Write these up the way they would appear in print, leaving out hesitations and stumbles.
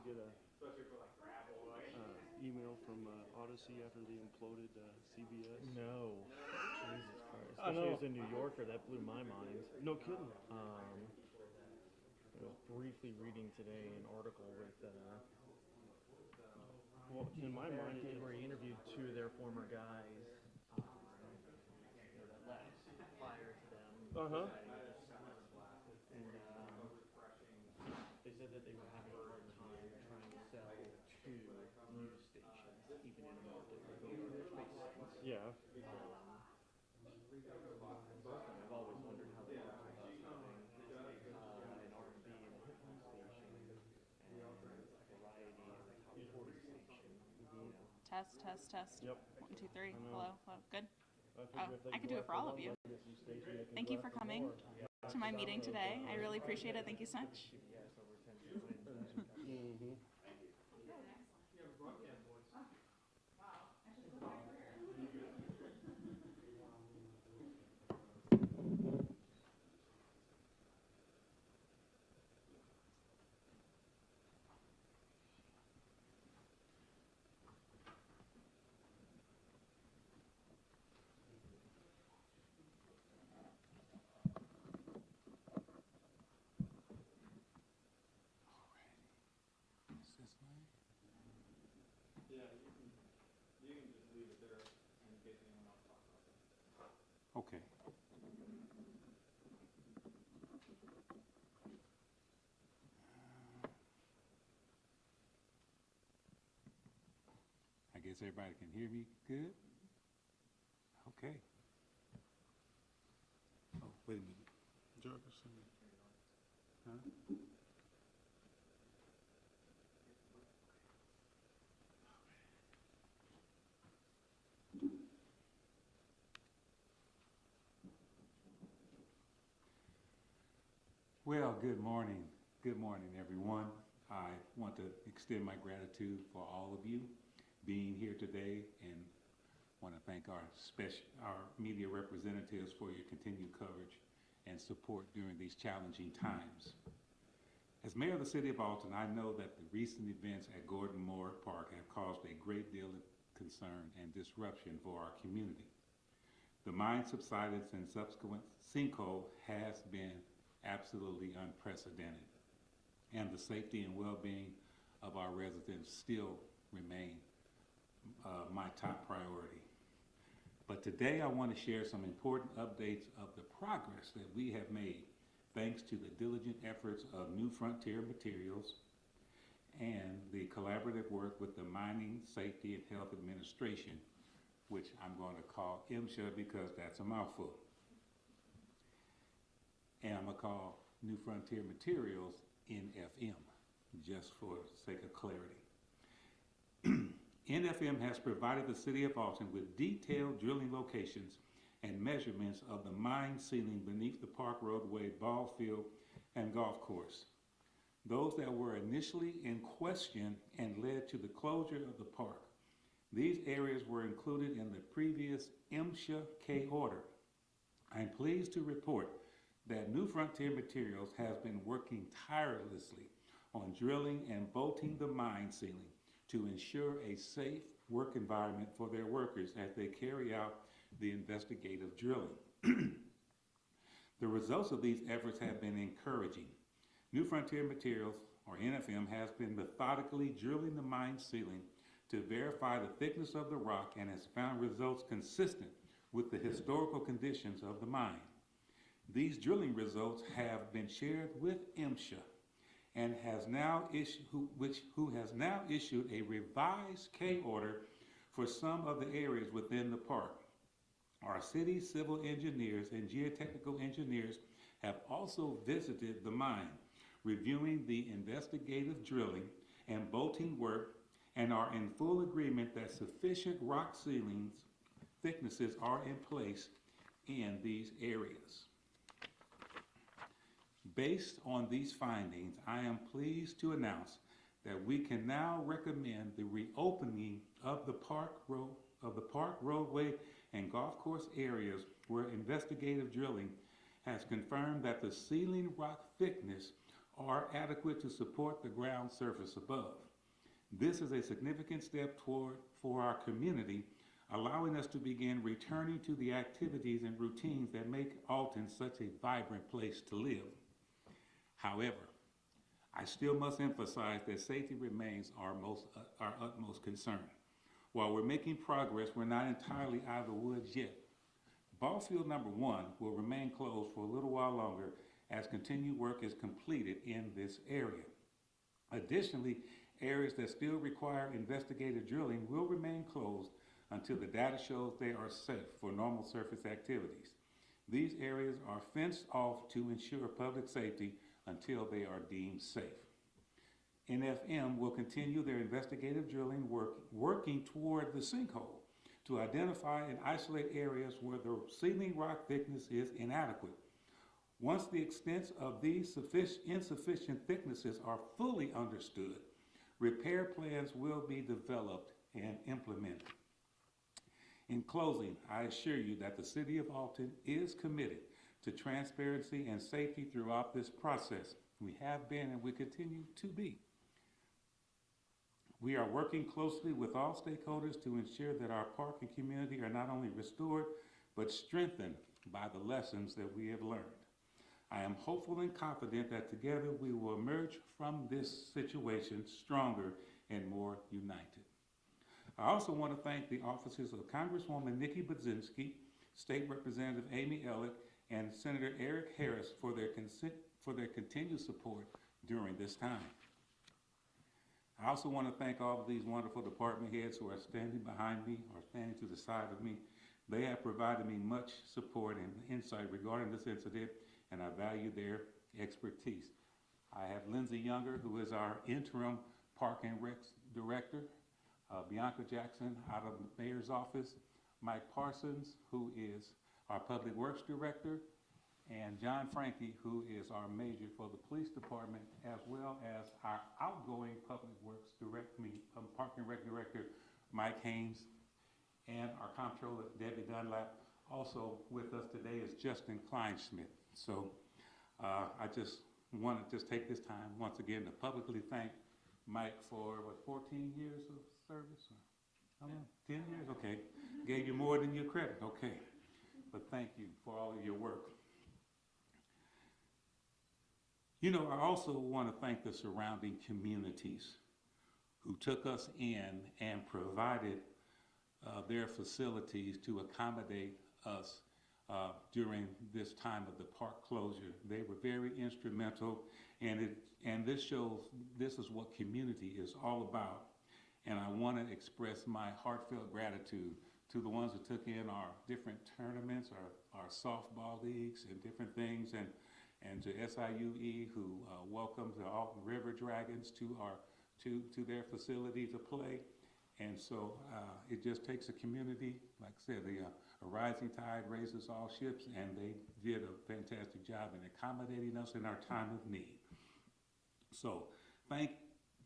get a email from Odyssey after they imploded CBS? No. Jesus Christ. I Especially know. as a New Yorker, that blew my mind. No kidding. I was briefly reading today an article with Well, in my mind, where he interviewed two of their former guys that left prior to them. Uh-huh. And they said that they were having a hard time trying to sell to news stations, even in America, which makes sense. Yeah. I've always wondered how they work with us having an R&B and a hip hop station and a variety and a top 40 station. Test. Yep. 1, 2, 3. I know. Hello. Good. figure if they I could go do it for all after of you. one legacy station, they can Thank go you for after coming more. to my meeting today. I really appreciate it. Thank you so much. CBS over 10 wins. Mm-hmm. Okay. I guess everybody can hear me good? Okay. Oh, wait a minute. Jefferson. Huh? Well, good morning. Good morning, everyone. I want to extend my gratitude for all of you being here today and want to thank our media representatives for your continued coverage and support during these challenging times. As mayor of the City of Alton, I know that the recent events at Gordon Moore Park have caused a great deal of concern and disruption for our community. The mine subsidence and subsequent sinkhole has been absolutely unprecedented, and the safety and well-being of our residents still remain my top priority. But today I want to share some important updates of the progress that we have made thanks to the diligent efforts of New Frontier Materials and the collaborative work with the Mining Safety and Health Administration, which I'm going to call MSHA because that's a mouthful. And I'm going to call New Frontier Materials NFM, just for sake of clarity. NFM has provided the City of Alton with detailed drilling locations and measurements of the mine ceiling beneath the park roadway, ball field, and golf course. Those that were initially in question and led to the closure of the park. These areas were included in the previous MSHA K order. I'm pleased to report that New Frontier Materials has been working tirelessly on drilling and bolting the mine ceiling to ensure a safe work environment for their workers as they carry out the investigative drilling. The results of these efforts have been encouraging. New Frontier Materials, or NFM, has been methodically drilling the mine ceiling to verify the thickness of the rock and has found results consistent with the historical conditions of the mine. These drilling results have been shared with MSHA and has now who has now issued a revised K order for some of the areas within the park. Our city civil engineers and geotechnical engineers have also visited the mine, reviewing the investigative drilling and bolting work, and are in full agreement that sufficient rock ceilings thicknesses are in place in these areas. Based on these findings, I am pleased to announce that we can now recommend the reopening of the park roadway and golf course areas where investigative drilling has confirmed that the ceiling rock thickness are adequate to support the ground surface above. This is a significant step for our community, allowing us to begin returning to the activities and routines that make Alton such a vibrant place to live. However, I still must emphasize that safety remains our utmost concern. While we're making progress, we're not entirely out of the woods yet. Ball field number 1 will remain closed for a little while longer as continued work is completed in this area. Additionally, areas that still require investigative drilling will remain closed until the data shows they are safe for normal surface activities. These areas are fenced off to ensure public safety until they are deemed safe. NFM will continue their investigative drilling work, working toward the sinkhole to identify and isolate areas where the ceiling rock thickness is inadequate. Once the extent of these insufficient thicknesses are fully understood, repair plans will be developed and implemented. In closing, I assure you that the City of Alton is committed to transparency and safety throughout this process. We have been and we continue to be. We are working closely with all stakeholders to ensure that our park and community are not only restored, but strengthened by the lessons that we have learned. I am hopeful and confident that together we will emerge from this situation stronger and more united. I also want to thank the offices of Congresswoman Nikki Budzinski, State Representative Amy Elliott, and Senator Eric Harris for their continued support during this time. I also want to thank all of these wonderful department heads who are standing behind me or standing to the side of me. They have provided me much support and insight regarding this incident, and I value their expertise. I have Lindsay Younger, who is our interim Park and Rec Director, Bianca Jackson out of the Mayor's Office, Mike Parsons, who is our Public Works Director, and John Frankie, who is our Major for the Police Department, as well as our outgoing Public Works Park and Rec Director, Mike Haynes, and our Comptroller, Debbie Dunlap. Also with us today is Justin Kleinschmidt. So I just want to take this time once again to publicly thank Mike for, 14 years of service? How long? 10 years? Okay. Gave you more than your credit. Okay. But thank you for all of your work. You know, I also want to thank the surrounding communities who took us in and provided their facilities to accommodate us during this time of the park closure. They were very instrumental, and this shows this is what community is all about. And I want to express my heartfelt gratitude to the ones who took in our different tournaments, our softball leagues and different things, and to SIUE who welcomed the Alton River Dragons to their facility to play. And so it just takes a community, like I said, a rising tide raises all ships, and they did a fantastic job in accommodating us in our time of need. So thank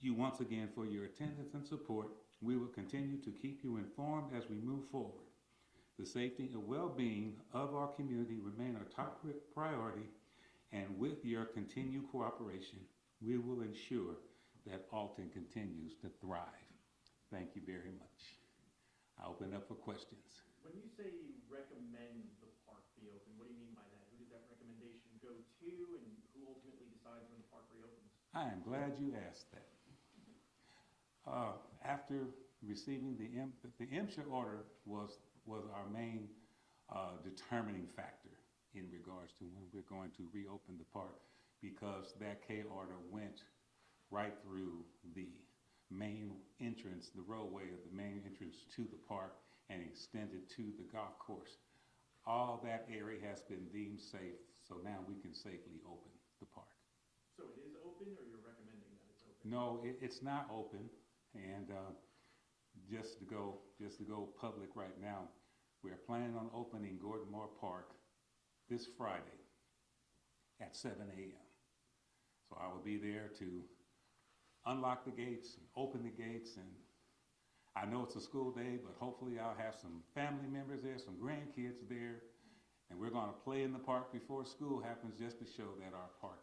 you once again for your attendance and support. We will continue to keep you informed as we move forward. The safety and well-being of our community remain our top priority, and with your continued cooperation, we will ensure that Alton continues to thrive. Thank you very much. I open up for questions. When you say recommend the park be open, what do you mean by that? Who does that recommendation go to, and who ultimately decides when the park reopens? I am glad you asked that. After receiving the MSHA order was our main determining factor in regards to when we're going to reopen the park, because that K order went right through the main entrance, the roadway of the main entrance to the park, and extended to the golf course. All that area has been deemed safe, so now we can safely open the park. So it is open, or you're recommending that it's open? No, it's not open, and just to go public right now, we're planning on opening Gordon Moore Park this Friday at 7 a.m. So I will be there to unlock the gates and open the gates, and I know it's a school day, but hopefully I'll have some family members there, some grandkids there, and we're going to play in the park before school happens, just to show that our park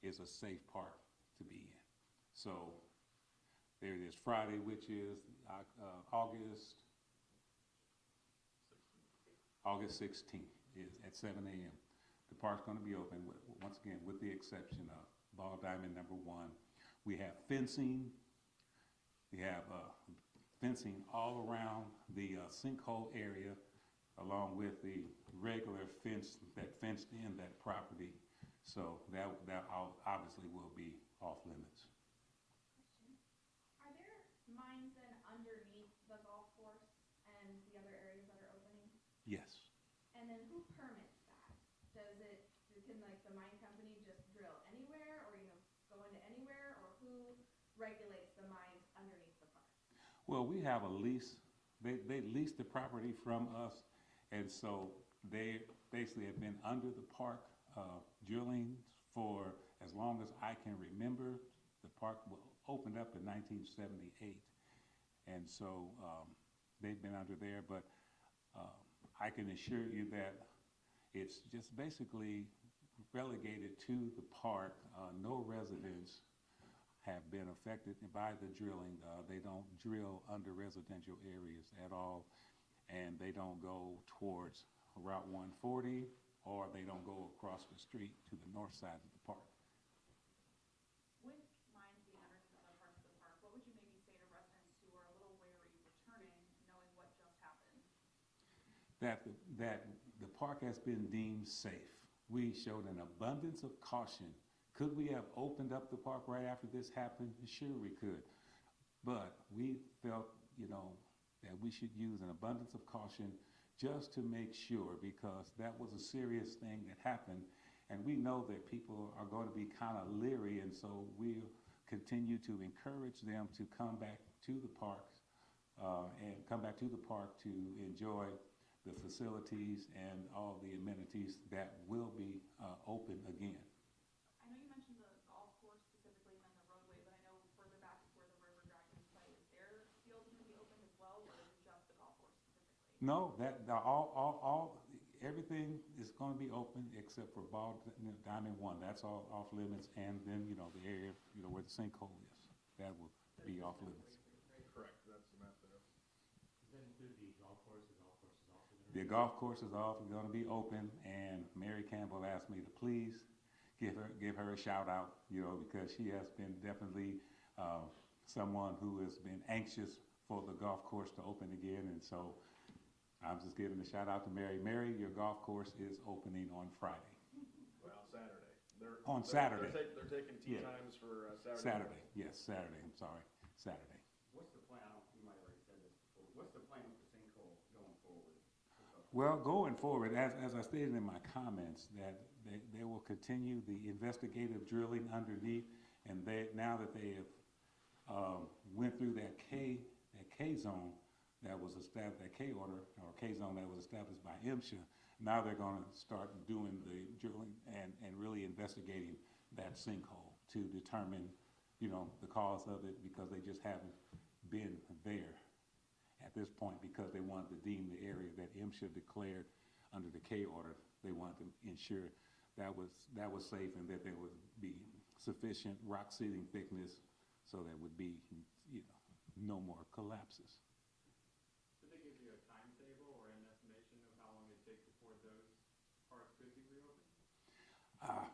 is a safe park to be in. So there it is, Friday, which is August 16th is at 7 a.m. The park's going to be open, once again, with the exception of Ball Diamond number 1. We have fencing. We have fencing all around the sinkhole area, along with the regular fence that fenced in that property. So that obviously will be off limits. Are there mines then underneath the golf course and the other areas that are opening? Yes. And then who permits that? Can like the mine company just drill anywhere, or go into anywhere, or who regulates the mines underneath the park? Well, we have a lease. They lease the property from us, and so they basically have been under the park drilling for as long as I can remember. The park opened up in 1978, and so they've been under there. But I can assure you that it's just basically relegated to the park. No residents have been affected by the drilling. They don't drill under residential areas at all, and they don't go towards Route 140, or they don't go across the street to the north side of the park. With mines being underneath other parts of the park, what would you maybe say to residents who are a little wary returning, knowing what just happened? That the park has been deemed safe. We showed an abundance of caution. Could we have opened up the park right after this happened? Sure, we could. But we felt, that we should use an abundance of caution just to make sure, because that was a serious thing that happened. And we know that people are going to be kind of leery, and so we'll continue to encourage them to come back to the parks to enjoy the facilities and all the amenities that will be open again. I know you mentioned the golf course specifically and then the roadway, but I know further back is where the river dragons play. Is their field going to be open as well, or is it just the golf course specifically? No, everything is going to be open except for Diamond 1. That's all off limits, and then the area where the sinkhole is, that will be off limits. Correct, that's the map there. Does that include the golf course? The golf course is also there? The golf course is going to be open, and Mary Campbell asked me to please give her a shout out, because she has been definitely someone who has been anxious for the golf course to open again, and so I'm just giving a shout out to Mary. Mary, your golf course is opening on Friday. Well, Saturday. Saturday. They're taking tee Yeah. times for Saturday. Saturday, yes, Saturday. I'm sorry, Saturday. What's the plan? You might have already said this before. What's the plan with the sinkhole going forward? Well, going forward, as I stated in my comments, that they will continue the investigative drilling underneath, and now that they have went through that K zone that was established, that K order or K zone that was established by MSHA, now they're going to start doing the drilling and really investigating that sinkhole to determine, the cause of it, because they just haven't been there at this point, because they wanted to deem the area that MSHA declared under the K order. They wanted to ensure that was safe, and that there would be sufficient rock sealing thickness so there would be, no more collapses. Did they give you a timetable or an estimation of how long it takes before those parks could be reopened?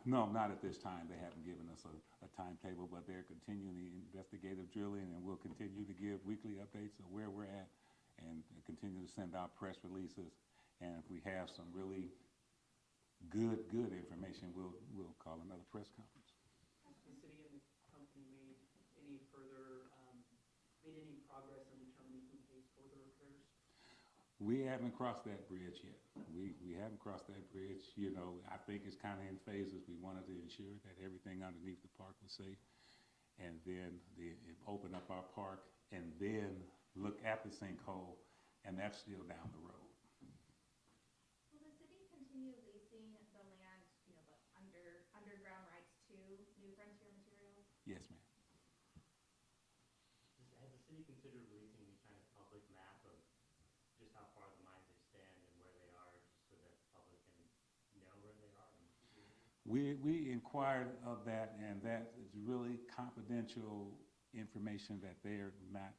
No, not at this time. They haven't given us a timetable, but they're continuing the investigative drilling, and we'll continue to give weekly updates of where we're at, and continue to send out press releases. And if we have some really good information, we'll call another press conference. Has the city and the company made any progress on determining who pays for the repairs? We haven't crossed that bridge yet. We haven't crossed that bridge. I think it's kind of in phases. We wanted to ensure that everything underneath the park was safe, and then open up our park, and then look at the sinkhole, and that's still down the road. Will the city continue leasing the land, the underground rights to New Frontier Materials? Yes, ma'am. Has the city considered releasing any kind of public map of just how far the mines extend and where they are, just so that the public can know where they are? We inquired of that, and that is really confidential information that they're not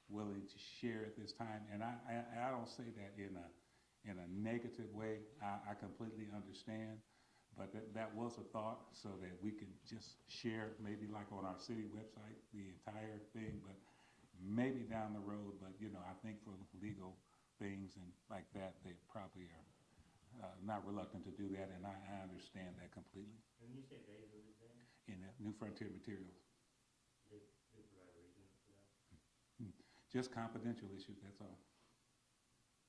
willing to share at this time. And I don't say that in a negative way. I completely understand, but that was a thought, so that we could just share, maybe like on our city website, the entire thing, but maybe down the road. But you know, I think for legal things and like that, they probably are not reluctant to do that, and I understand that completely. And you say they, who is they? In New Frontier Materials. They provide a reason for that? Just confidential issues, that's all.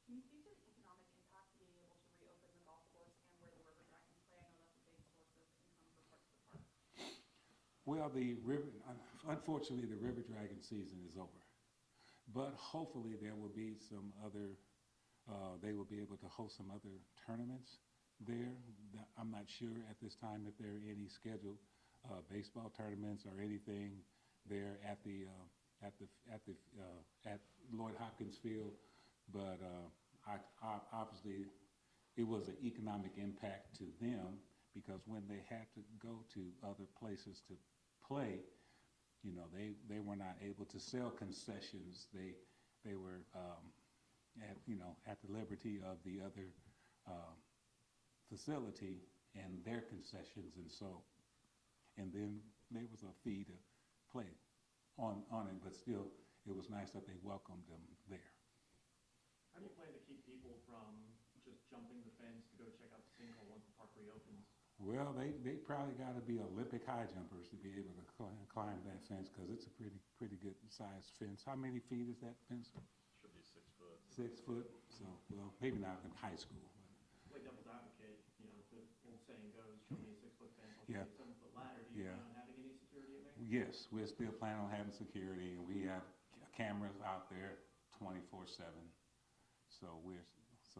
Can you speak to the economic impact of being able to reopen the golf course and where the river dragons play? I know that's a big source of income for parts of the park. Well, unfortunately, the River Dragon season is over. But hopefully there will be some other, they will be able to host some other tournaments there. I'm not sure at this time if there are any scheduled baseball tournaments or anything there at Lloyd Hopkins Field. But obviously it was an economic impact to them, because when they had to go to other places to play, you know, they were not able to sell concessions. They were at the liberty of the other facility and their concessions, and then there was a fee to play on it, but still it was nice that they welcomed them there. How do you plan to keep people from just jumping the fence to go check out the sinkhole once the park reopens? Well, they probably got to be Olympic high jumpers to be able to climb that fence, because it's a pretty good sized fence. How many feet is that fence? Should be 6 foot. 6 foot. So, well, maybe not in high school. Play devil's advocate, you know, the old saying goes, show me a 6-foot fence, I'll Yeah. show you a 7-foot ladder. Do you Yeah. plan on having any security at Maine? Yes, we're still planning on having security, and we have cameras out there 24/7. So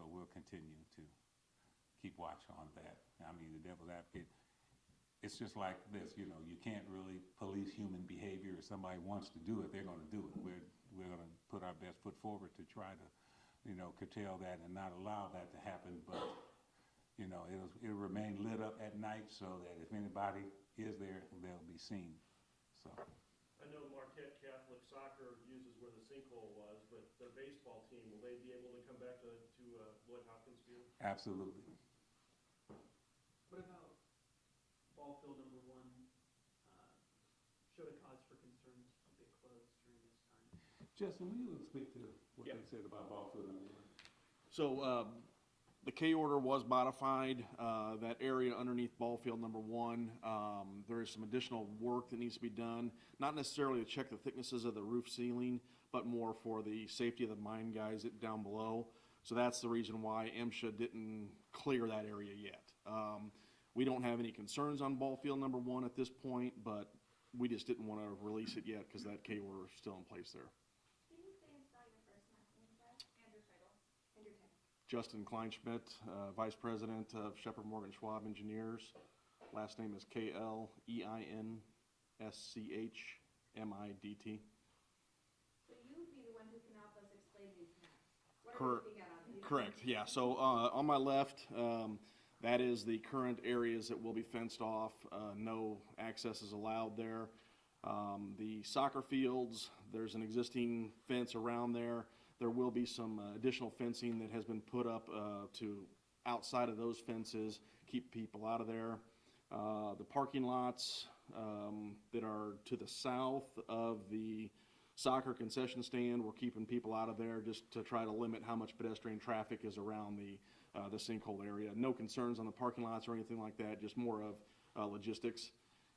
we'll continue to keep watch on that. I mean, the devil's advocate, it's just like this, you know, you can't really police human behavior. If somebody wants to do it, they're going to do it. We're going to put our best foot forward to try to, you know, curtail that and not allow that to happen. But, you know, it'll remain lit up at night, so that if anybody is there, they'll be seen. So. I know Marquette Catholic Soccer uses where the sinkhole was, but the baseball team, will they be able to come back to Lloyd Hopkins Field? Absolutely. What about ball field number 1, showed a cause for concern to keep it closed during this time? Justin, will you speak to what Yeah. they said about ball field number 1? So, the K order was modified, that area underneath ball field number 1, there is some additional work that needs to be done, not necessarily to check the thicknesses of the roof ceiling, but more for the safety of the mine guys down below. So that's the reason why MSHA didn't clear that area yet. We don't have any concerns on ball field number 1 at this point, but we just didn't want to release it yet because that K order is still in place there. Can you say and spell your first and last name again? And your title. And your title. Justin Kleinschmidt, Vice President of Shepherd Morgan Schwab Engineers. Last name is KLEINSCHMIDT. So you would be the one who can help us explain these maps. What are Cor- we looking at on these? Correct, yeah. So on my left, that is the current areas that will be fenced off. No access is allowed there. The soccer fields, there's an existing fence around there. There will be some additional fencing that has been put up to outside of those fences, keep people out of there. The parking lots that are to the south of the soccer concession stand, we're keeping people out of there just to try to limit how much pedestrian traffic is around the sinkhole area. No concerns on the parking lots or anything like that, just more of logistics.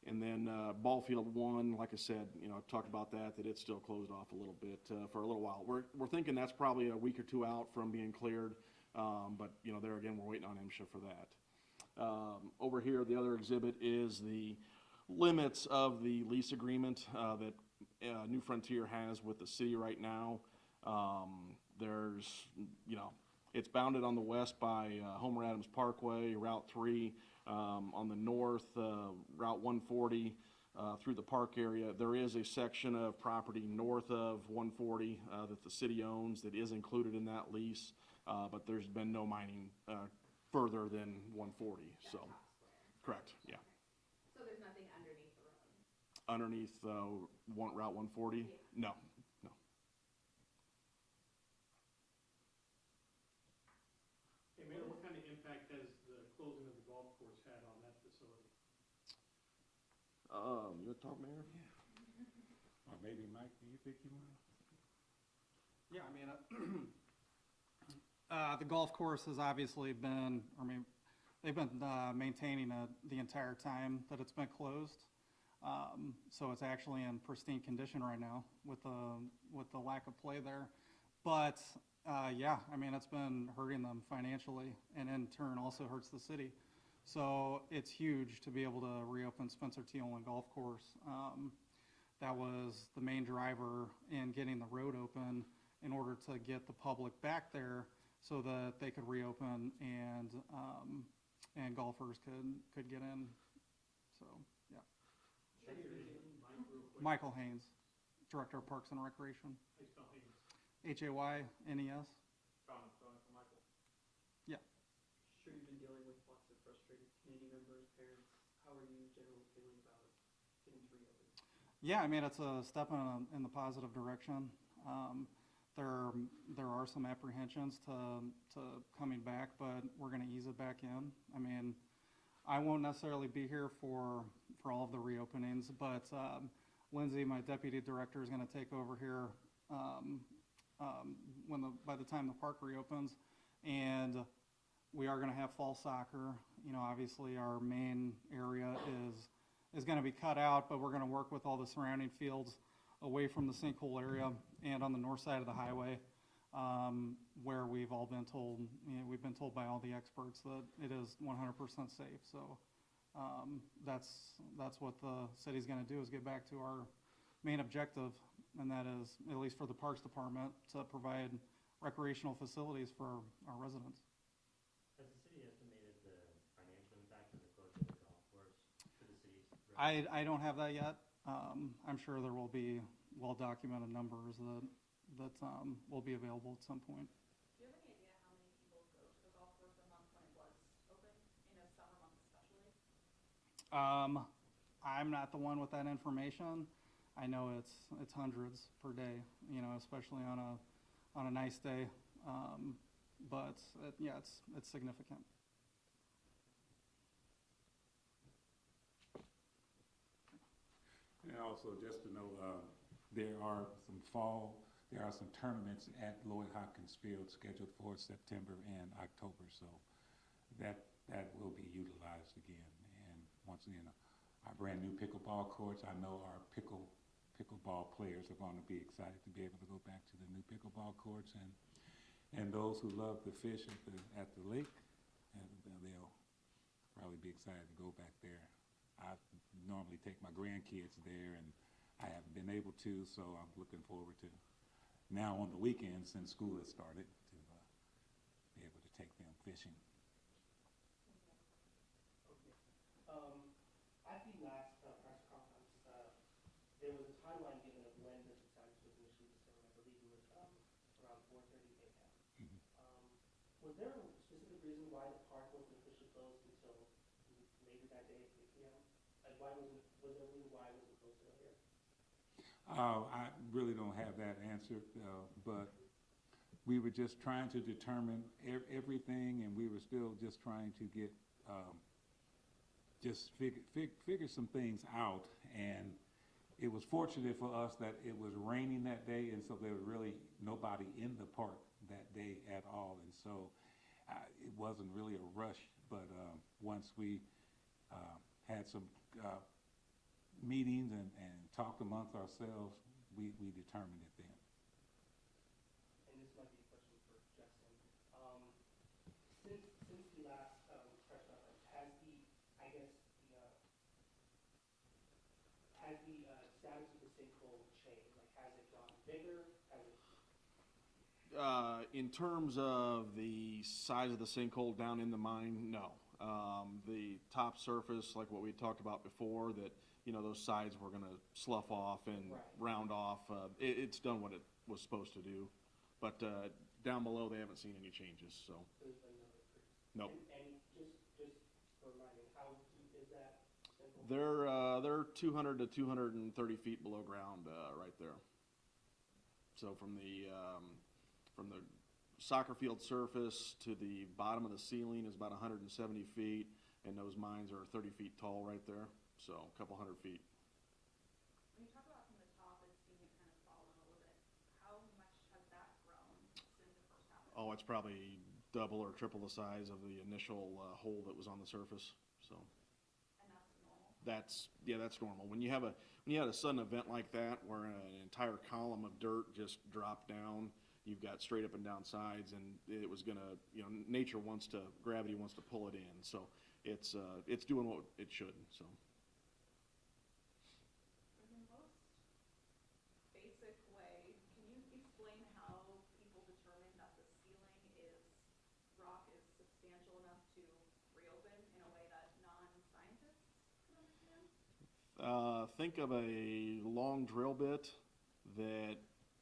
And then ball field 1, like I said, you know, I've talked about that it's still closed off a little bit for a little while. We're thinking that's probably a week or 2 out from being cleared, but you know, there again, we're waiting on MSHA for that. Over here, the other exhibit is the limits of the lease agreement that New Frontier has with the city right now. There's, you know, it's bounded on the west by Homer Adams Parkway, Route 3, on the north, Route 140 through the park area. There is a section of property north of 140 that the city owns that is included in that lease, but there's been no mining further than 140. So, Correct, yeah. So there's nothing underneath the road? Underneath Route 140? Yeah. No, no. Hey, Mayor, what kind of impact has the closing of the golf course had on that facility? You want to talk, Mayor? Or maybe Mike, do you think you want to? Yeah, I mean, the golf course has obviously been, I mean, they've been maintaining it the entire time that it's been closed. So it's actually in pristine condition right now with the lack of play there. But yeah, I mean, it's been hurting them financially, and in turn also hurts the city. So it's huge to be able to reopen Spencer T. Olin Golf Course. That was the main driver in getting the road open in order to get the public back there so that they could reopen and golfers could get in. So, yeah. Sure, your name, Mike, real quick. Michael Haynes, Director of Parks and Recreation. How you spell Haynes? Haynes. Found it for Michael. Yeah. Sure, you've been dealing with lots of frustrated community members, parents. How are you generally feeling about getting to reopen? Yeah, I mean, it's a step in the positive direction. There are some apprehensions to coming back, but we're going to ease it back in. I mean, I won't necessarily be here for all of the reopenings, but Lindsay, my deputy director, is going to take over here by the time the park reopens, and we are going to have fall soccer. You know, obviously our main area is going to be cut out, but we're going to work with all the surrounding fields away from the sinkhole area and on the north side of the highway, where we've all been told, you know, we've been told by all the experts that it is 100% safe. So that's what the city's going to do, is get back to our main objective, and that is, at least for the Parks Department, to provide recreational facilities for our residents. Has the city estimated the financial impact of the closure of the golf course to the city's revenue? I don't have that yet. I'm sure there will be well-documented numbers that will be available at some point. Do you have any idea how many people go to the golf course a month when it was open, in a summer month especially? I'm not the one with that information. I know it's hundreds per day, you know, especially on a nice day. But yeah, it's significant. And also, just to know, there are some tournaments at Lloyd Hopkins Field scheduled for September and October, so that will be utilized again. And once again, our brand new pickleball courts, I know our pickleball players are going to be excited to be able to go back to the new pickleball courts, and those who love to fish at the lake, they'll probably be excited to go back there. I normally take my grandkids there, and I haven't been able to, so I'm looking forward to now on the weekends, since school has started, to be able to take them fishing. Okay. At the last press conference, there was a timeline given of when the census was initially discovered. I believe it was around 4:30 a.m. Was there a specific reason why the park wasn't officially closed until later that day at 3 p.m.? Like, was there a reason why it wasn't closed earlier? I really don't have that answer, but we were just trying to determine everything, and we were still just trying to get just figure some things out. And it was fortunate for us that it was raining that day, and so there was really nobody in the park that day at all, and so it wasn't really a rush. But once we had some meetings and talked amongst ourselves, we determined it then. And this might be a question for Justin. Since the last press conference, has the status of the sinkhole changed? Like, has it gotten bigger? In terms of the size of the sinkhole down in the mine, no. The top surface, like what we talked about before, that, you know, those sides were going to slough off and round off. It's done what it was supposed to do. But down below, they haven't seen any changes. So There's been no increase. nope. And just for reminding, how deep is They're 200 to 230 feet below ground, right there. So from the soccer field surface to the bottom of the ceiling is about 170 feet, and those mines are 30 feet tall right there, so a couple hundred feet. When you talk about from the top and seeing it kind of fallen a little bit, how much has that grown since it first happened? Oh, it's probably double or triple the size of the initial hole that was on the surface, so. And that's normal? That's normal. When you have a sudden event like that where an entire column of dirt just dropped down, you've got straight up and down sides, and it was gonna, gravity wants to pull it in, so it's doing what it should, so. In the most basic way, can you explain how people determine that the ceiling rock is substantial enough to reopen in a way that non-scientists can understand? Think of a long drill bit that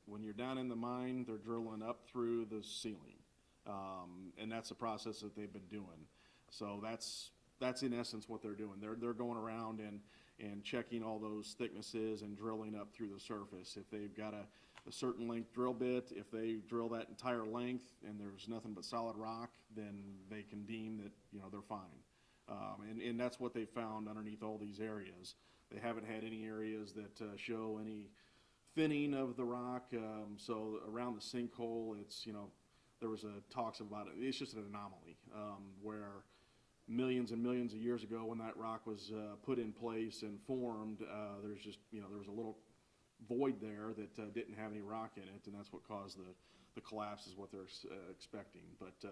when you're down in the mine, they're drilling up through the ceiling. And that's the process that they've been doing. So that's in essence what they're doing. They're going around and checking all those thicknesses and drilling up through the surface. If they've got a certain length drill bit, if they drill that entire length and there's nothing but solid rock, then they can deem that, they're fine. And that's what they found underneath all these areas. They haven't had any areas that show any thinning of the rock. So around the sinkhole, it's, there was talks about it. It's just an anomaly where millions and millions of years ago when that rock was put in place and formed, there's just, there was a little void there that didn't have any rock in it, and that's what caused the collapse is what they're expecting. But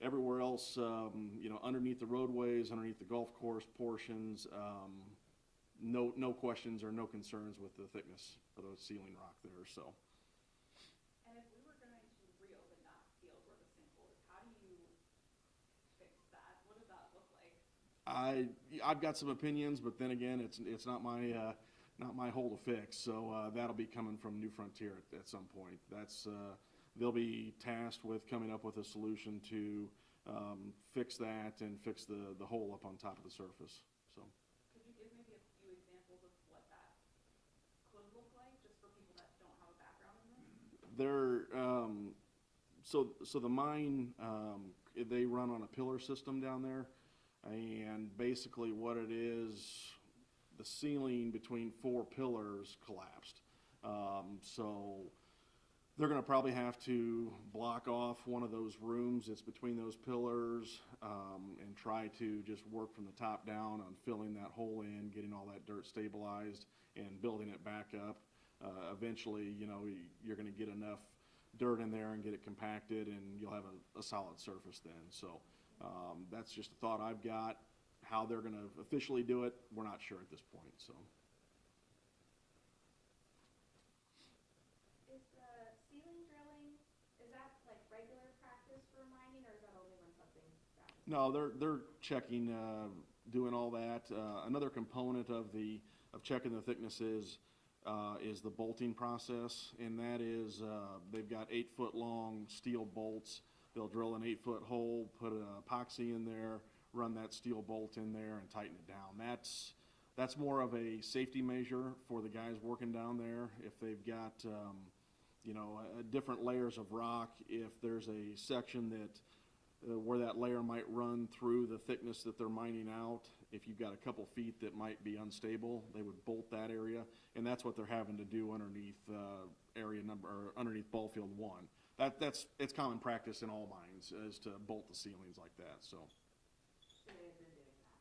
everywhere else, underneath the roadways, underneath the golf course portions, no questions or no concerns with the thickness of the ceiling rock there, so. And if we were going to reopen that field where the sinkhole is, how do you fix that? What does that look like? I've got some opinions, but then again, it's not my hole to fix. So that'll be coming from New Frontier at some point. They'll be tasked with coming up with a solution to fix that and fix the hole up on top of the surface. So. Could you give maybe a few examples of what that could look like, just for people that don't have a background in this? So the mine, they run on a pillar system down there, and basically what it is, the ceiling between 4 pillars collapsed. So they're going to probably have to block off one of those rooms that's between those pillars and try to just work from the top down on filling that hole in, getting all that dirt stabilized, and building it back up. Eventually, you're going to get enough dirt in there and get it compacted, and you'll have a solid surface then. So that's just a thought I've got. How they're going to officially do it, we're not sure at this point. So. Is the ceiling drilling, is that like regular practice for mining, or is that only when something bad happens? No, they're checking, doing all that. Another component of checking the thicknesses is the bolting process, and that is they've got 8-foot long steel bolts. They'll drill an 8-foot hole, put an epoxy in there, run that steel bolt in there, and tighten it down. That's more of a safety measure for the guys working down there. If they've got different layers of rock, if there's a section that where that layer might run through the thickness that they're mining out, if you've got a couple feet that might be unstable, they would bolt that area, and that's what they're having to do underneath underneath ball field 1. It's common practice in all mines is to bolt the ceilings like that. So.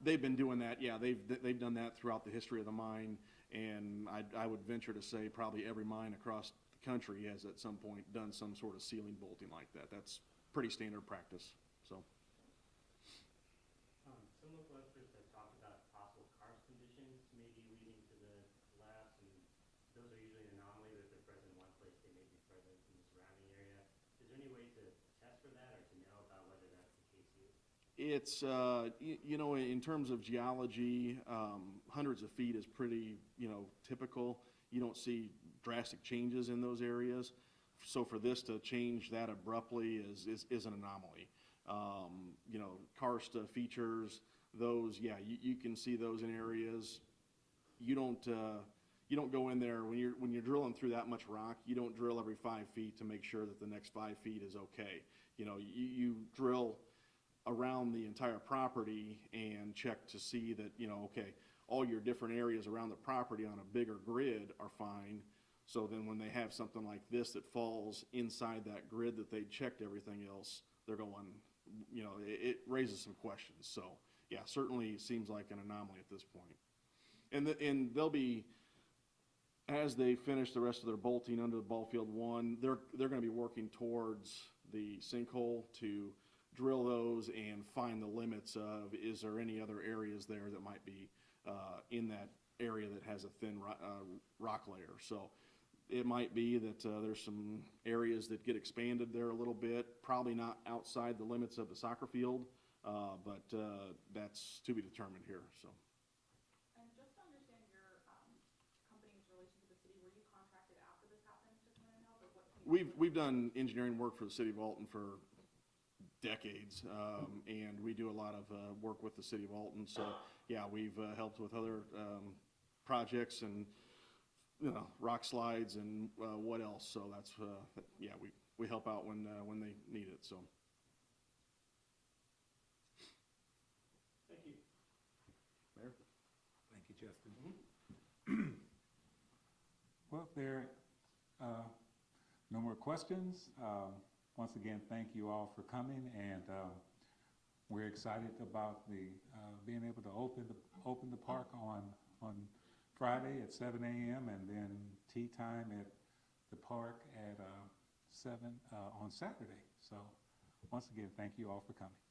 They've been doing that. Yeah, they've done that throughout the history of the mine, and I would venture to say probably every mine across the country has at some point done some sort of ceiling bolting like that. That's pretty standard practice. So. Some local experts have talked about possible karst conditions maybe leading to the collapse, and those are usually an anomaly, but if they're present in one place, they may be present in the surrounding area. Is there any way to test for that or to know about whether that's the case here? It's, in terms of geology, hundreds of feet is pretty, typical. You don't see drastic changes in those areas. So for this to change that abruptly is an anomaly. Karst features, those, yeah, you can see those in areas. You don't go in there, when you're drilling through that much rock, you don't drill every 5 feet to make sure that the next 5 feet is okay. You know, you drill around the entire property and check to see that, you know, okay, all your different areas around the property on a bigger grid are fine. So then when they have something like this that falls inside that grid that they checked everything else, they're going, you know, it raises some questions. So yeah, certainly seems like an anomaly at this point. And they'll be, as they finish the rest of their bolting under the ball field 1, they're going to be working towards the sinkhole to drill those and find the limits of, is there any other areas there that might be in that area that has a thin rock layer. So it might be that there's some areas that get expanded there a little bit, probably not outside the limits of the soccer field, but that's to be determined here. So. And just to understand your company's relation to the city, were you contracted after this happened to come in and help, or what? We've done engineering work for the City of Alton for decades, and we do a lot of work with the City of Alton. So yeah, we've helped with other projects and, you know, rock slides and what else. So that's yeah, we help out when they need it. So. Thank you. Mayor. Thank you, Justin. Well, if there are no more questions, once again, thank you all for coming, and we're excited about the being able to open the park on Friday at 7 a.m. and then tea time at the park at 7 on Saturday. So once again, thank you all for coming.